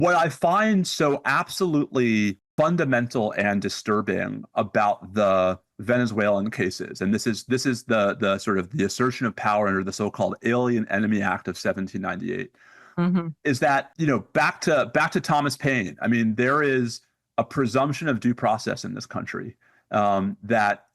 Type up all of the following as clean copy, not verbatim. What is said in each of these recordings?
What I find so absolutely fundamental and disturbing about the Venezuelan cases, and this is the sort of the assertion of power under the so-called Alien Enemy Act of 1798, is that, back to Thomas Paine. I mean, there is a presumption of due process in this country, that,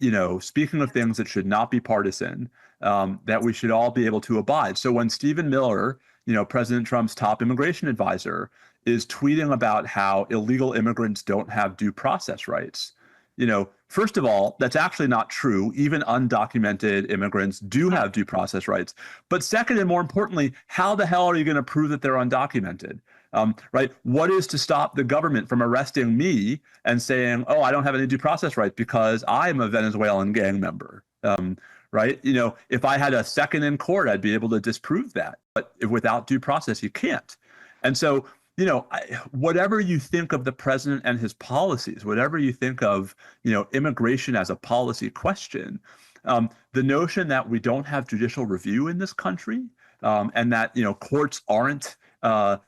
speaking of things that should not be partisan, that we should all be able to abide. So when Stephen Miller, President Trump's top immigration advisor, is tweeting about how illegal immigrants don't have due process rights, first of all, that's actually not true. Even undocumented immigrants do have due process rights. But second, and more importantly, how the hell are you going to prove that they're undocumented? Right? What is to stop the government from arresting me and saying, oh, I don't have any due process rights because I'm a Venezuelan gang member? Right? If I had a second in court, I'd be able to disprove that. But without due process, you can't. And so, whatever you think of the president and his policies, whatever you think of, immigration as a policy question, the notion that we don't have judicial review in this country, and that, courts aren't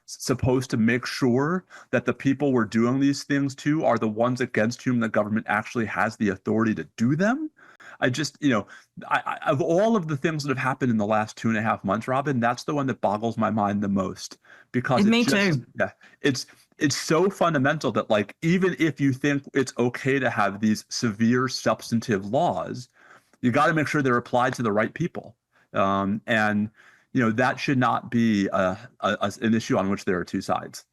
supposed to make sure that the people we're doing these things to are the ones against whom the government actually has the authority to do them. I just, of all of the things that have happened in the last 2.5 months, Robin, that's the one that boggles my mind the most, because me too. Yeah, it's so fundamental that, like, even if you think it's okay to have these severe substantive laws, you got to make sure they're applied to the right people, and that should not be an issue on which there are two sides.